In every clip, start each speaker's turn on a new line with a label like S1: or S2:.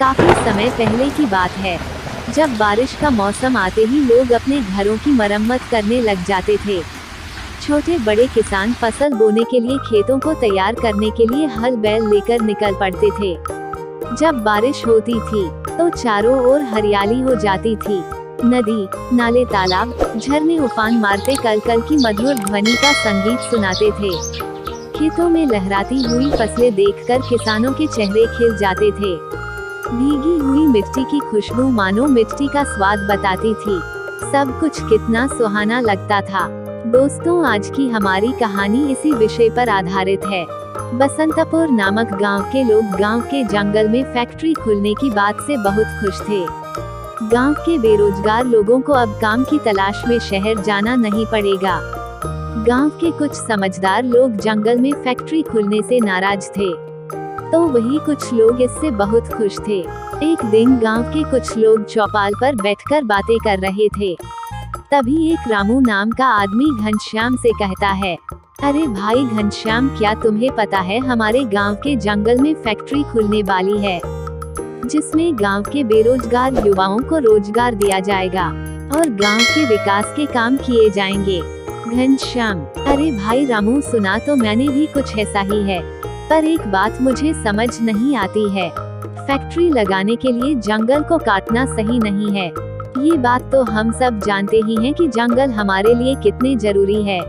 S1: काफी समय पहले की बात है, जब बारिश का मौसम आते ही लोग अपने घरों की मरम्मत करने लग जाते थे। छोटे बड़े किसान फसल बोने के लिए खेतों को तैयार करने के लिए हल बैल लेकर निकल पड़ते थे। जब बारिश होती थी तो चारों ओर हरियाली हो जाती थी। नदी, नाले, तालाब, झरने उफान मारते कल कल की मधुर ध्वनि का संगीत सुनाते थे। खेतों में लहराती हुई फसलें देखकर किसानों के चेहरे खिल जाते थे। भीगी हुई मिट्टी की खुशबू मानो मिट्टी का स्वाद बताती थी। सब कुछ कितना सुहाना लगता था। दोस्तों, आज की हमारी कहानी इसी विषय पर आधारित है। बसंतपुर नामक गांव के लोग गांव के जंगल में फैक्ट्री खुलने की बात से बहुत खुश थे। गांव के बेरोजगार लोगों को अब काम की तलाश में शहर जाना नहीं पड़ेगा। गांव के कुछ समझदार लोग जंगल में फैक्ट्री खुलने से नाराज थे, तो वही कुछ लोग इससे बहुत खुश थे। एक दिन गांव के कुछ लोग चौपाल पर बैठकर बातें कर रहे थे। तभी एक रामू नाम का आदमी घनश्याम से कहता है, अरे भाई घनश्याम, क्या तुम्हें पता है हमारे गांव के जंगल में फैक्ट्री खुलने वाली है, जिसमें गांव के बेरोजगार युवाओं को रोजगार दिया जाएगा और गांव के विकास के काम किए जाएंगे। घनश्याम, अरे भाई रामू, सुना तो मैंने भी कुछ ऐसा ही है, पर एक बात मुझे समझ नहीं आती है। फैक्ट्री लगाने के लिए जंगल को काटना सही नहीं है। ये बात तो हम सब जानते ही हैं कि जंगल हमारे लिए कितने जरूरी है।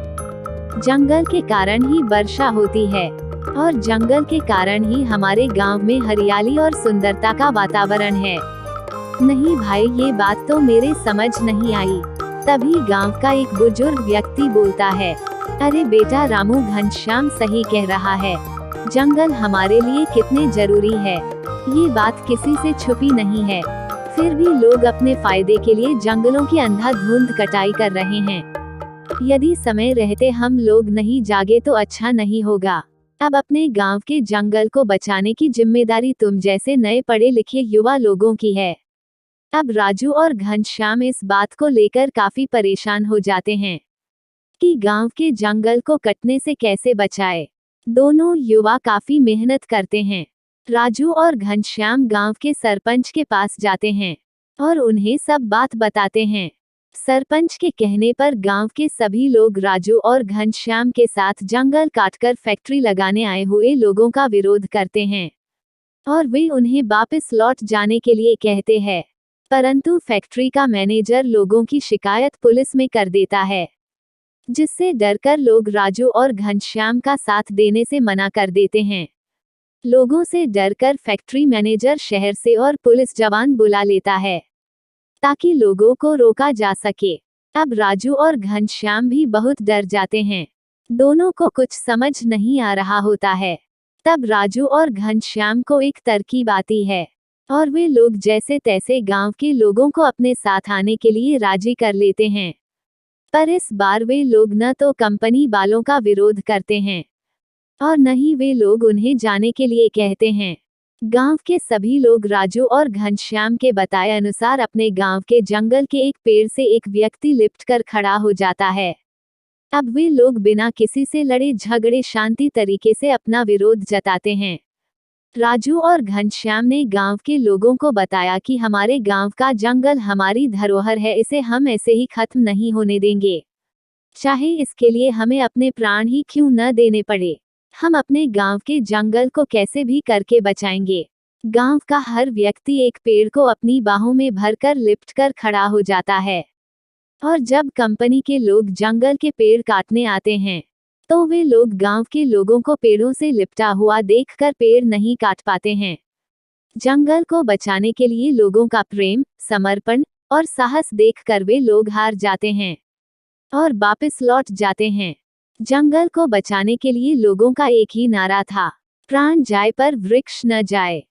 S1: जंगल के कारण ही वर्षा होती है और जंगल के कारण ही हमारे गांव में हरियाली और सुंदरता का वातावरण है। नहीं भाई, ये बात तो मेरे समझ नहीं आई। तभी गांव का एक बुजुर्ग व्यक्ति बोलता है, अरे बेटा रामू, घनश्याम सही कह रहा है। जंगल हमारे लिए कितने जरूरी है, ये बात किसी से छुपी नहीं है। फिर भी लोग अपने फायदे के लिए जंगलों की अंधाधुंध कटाई कर रहे हैं। यदि समय रहते हम लोग नहीं जागे तो अच्छा नहीं होगा। अब अपने गांव के जंगल को बचाने की जिम्मेदारी तुम जैसे नए पढ़े लिखे युवा लोगों की है। अब राजू और घनश्याम इस बात को लेकर काफी परेशान हो जाते हैं कि गांव के जंगल को कटने से कैसे बचाए। दोनों युवा काफी मेहनत करते हैं। राजू और घनश्याम गांव के सरपंच के पास जाते हैं और उन्हें सब बात बताते हैं। सरपंच के कहने पर गांव के सभी लोग राजू और घनश्याम के साथ जंगल काटकर फैक्ट्री लगाने आए हुए लोगों का विरोध करते हैं और वे उन्हें वापस लौट जाने के लिए कहते हैं। परंतु फैक्ट्री का मैनेजर लोगों की शिकायत पुलिस में कर देता है, जिससे डरकर लोग राजू और घनश्याम का साथ देने से मना कर देते हैं। लोगों से डरकर फैक्ट्री मैनेजर शहर से और पुलिस जवान बुला लेता है ताकि लोगों को रोका जा सके। अब राजू और घनश्याम भी बहुत डर जाते हैं। दोनों को कुछ समझ नहीं आ रहा होता है। तब राजू और घनश्याम को एक तरकीब आती है और वे लोग जैसे तैसे गांव के लोगों को अपने साथ आने के लिए राजी कर लेते हैं। पर इस बार वे लोग न तो कंपनी वालों का विरोध करते हैं और न ही वे लोग उन्हें जाने के लिए कहते हैं। गांव के सभी लोग राजू और घनश्याम के बताए अनुसार अपने गांव के जंगल के एक पेड़ से एक व्यक्ति लिपट कर खड़ा हो जाता है। अब वे लोग बिना किसी से लड़े झगड़े शांति तरीके से अपना विरोध जताते हैं। राजू और घनश्याम ने गांव के लोगों को बताया कि हमारे गांव का जंगल हमारी धरोहर है, इसे हम ऐसे ही खत्म नहीं होने देंगे। चाहे इसके लिए हमें अपने प्राण ही क्यों न देने पड़े, हम अपने गांव के जंगल को कैसे भी करके बचाएंगे। गांव का हर व्यक्ति एक पेड़ को अपनी बाहों में भरकर लिपटकर खड़ा हो जाता है और जब कंपनी के लोग जंगल के पेड़ काटने आते हैं तो वे लोग गांव के लोगों को पेड़ों से लिपटा हुआ देखकर पेड़ नहीं काट पाते हैं। जंगल को बचाने के लिए लोगों का प्रेम, समर्पण और साहस देखकर वे लोग हार जाते हैं और वापस लौट जाते हैं। जंगल को बचाने के लिए लोगों का एक ही नारा था, प्राण जाए पर वृक्ष न जाए।